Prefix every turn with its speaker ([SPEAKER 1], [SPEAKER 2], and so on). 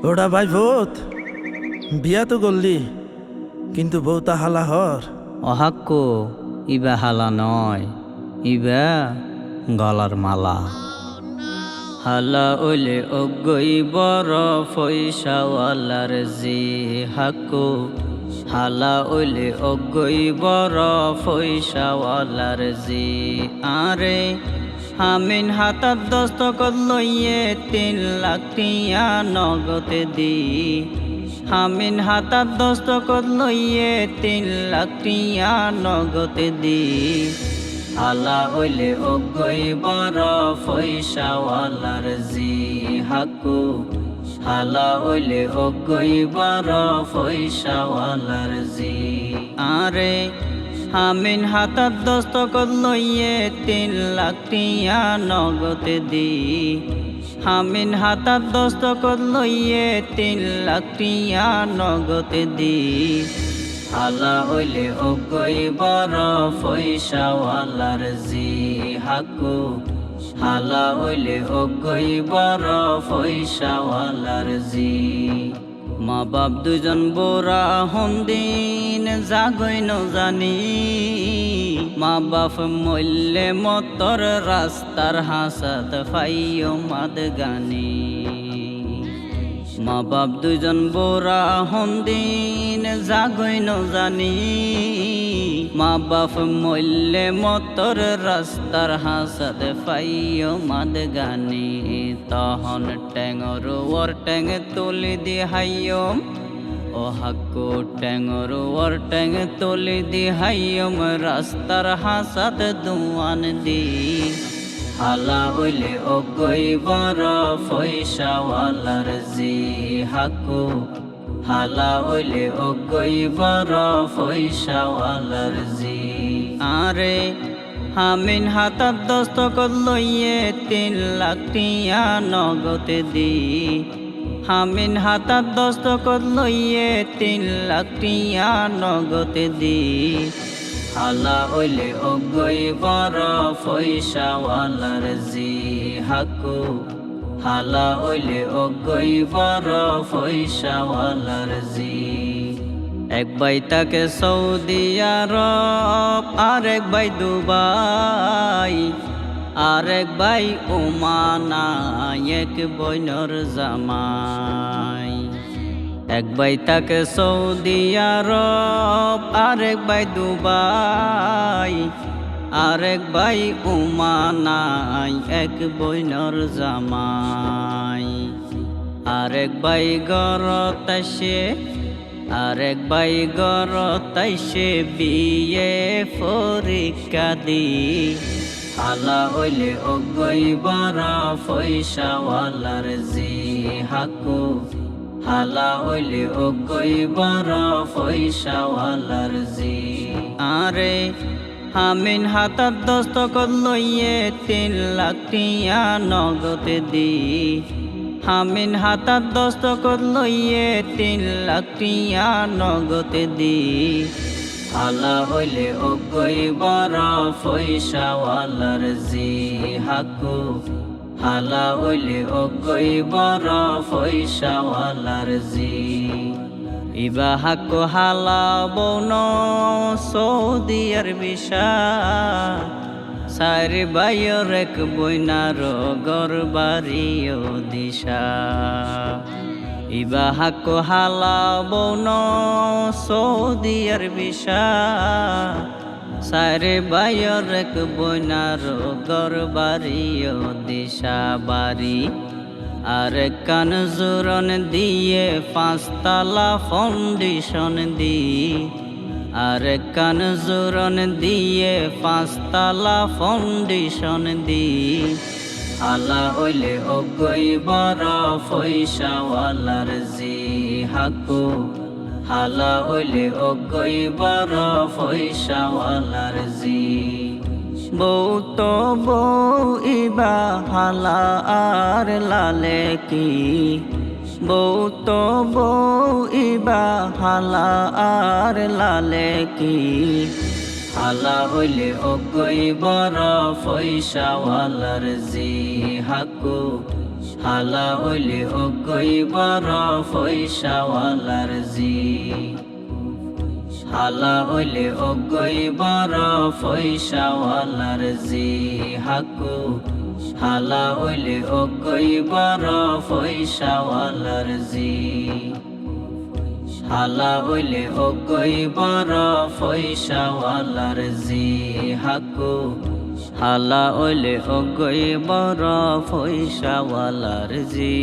[SPEAKER 1] ওটা ভাই ভূত বিয়া তো করলি কিন্তু বউ তা হালা হর।
[SPEAKER 2] অহাক্কো ইবা হালা নয়, ইবা গলার মালা। হালা ওলে অজ্ঞই বড় পয়সাওয়ালার জি হাক্কো। হালা ওলে অজ্ঞই বড় পয়সাওয়ালার জি। আরে হামিন হাতার দস্তখত লইয়ে 3 লাখ টিয়া নগদে দি। হামিন হাতার দস্তখত লইয়ে 3 লাখ টিয়া নগদে দি। হালা হইলে অজ্ঞই বড় পয়সাওয়ালার জি হাক্কু। হালা হইলে অজ্ঞই বড় পয়সাওয়ালার জি। আরে হামিন হাতার দস্তখত লইয়ে 3 লাখ টিয়া নগদে দি। হামিন হাতার দস্তখত লইয়ে 3 লাখ টিয়া নগদে দি। হালা হইলে অজ্ঞই বড় পয়সাওয়ালার জি হাক্কু। হালা হইলে অজ্ঞই বড় পয়সাওয়ালার জি। মা বাপ দুজন বোরা হন্দিন জাগই ন জানি। মা বাপ মল্লে মতর রাস্তার হাসাত ফাইও মাদ গানি। মা বাপ দুজন বোরা হন্দিন জাগই ন জানি। মা বাপ মল্লে মতর রাস্তার হাসাত ফাইও মাদ গানি। তহন ট্যাঙর ওর ট্যাং তুলি দি হাইয়ম। ও হাক্কু ট্যাঙর ওর ট্যাং তুলি দি হাইয়ম রাস্তার হাসাত দুয়ান দি। হালা হইলে অজ্ঞই বড় পয়সাওয়ালার জি হাক্কু। হালা হইলে অজ্ঞই বড় পয়সাওয়ালার জি। আরে হামিন হাতার দস্তখত লইয়ে 3 লাখ টিয়া নগদে দি। হামিন হাতার দস্তখত লইয়ে 3 লাখ টিয়া নগদে দি। হালা হইলে অজ্ঞই বড় পয়সাওয়ালার জি হাক্কু। হালা হইলে অজ্ঞই বড় পয়সাওয়ালার জি। এক ভাই তাকে সৌদি আরব, আরেক ভাই দুবাই, আরেক ভাই ওমানা, এক বইনর জামাই। এক ভাই তাকে সৌদি আরব, আরেক ভাই দুবাই, আরেক ভাই ওমানাই, এক বইনর জামাই। আরেক ভাই ঘরত আসে, আরেক ভাই ঘরত আইসে বিয়ে পরীক্ষা দি। হালা হইলে অজ্ঞই বড় পয়সাওয়ালার জি হাক্কু। হালা হইলে অজ্ঞই বড় পয়সাওয়ালার জি। আরে হামিন হাতার দস্তখত লইয়ে 3 লাখ টিয়া নগদে দি। হামিন হাতার দস্তখত লইয়ে 3 লাখ টিয়া নগদে দি। হালা হইলে অজ্ঞই বড় পয়সাওয়ালার জি হাক্কু। হালা হইলে অজ্ঞই বড় পয়সাওয়ালার জি। ইবা হাক্কু হালা বন সৌদি আরবিশা। সারি বাইর এক বইনার গর বাড়িও দিশা। ইবা হাক্কু হালা বন সৌদি আরবিশা। সারে বাইর এক বইনার গর বাড়িও দিশা বাড়ি। আর কান জোরন দিয়ে 5 তালা ফাউন্ডেশন দি। আর কান জোরন দিয়ে 5 তালা ফাউন্ডেশন দি। হালা হইলে অজ্ঞই বড় পয়সাওয়ালার জি হাক্কু। হালা হইলে অজ্ঞই বড় পয়সাওয়ালার জি। বউ তো বউ ইবা হালা আর লালে কি। বউ তো বউ ইবা হালা আর লালে কি। হালা হইলে অজ্ঞই বড় পয়সাওয়ালার জি হাক্কু। হালা হইলে অজ্ঞই বড় পয়সাওয়ালার জি হালা হইলে অজ্ঞই বড় পয়সাওয়ালার জি হাকু হালা হইলে অজ্ঞই বড় পয়সাওয়ালার জি হালা হইলে অজ্ঞই বড় পয়সাওয়ালার জি হাকু হালা হইলে অজ্ঞই বড় পয়সাওয়ালার জি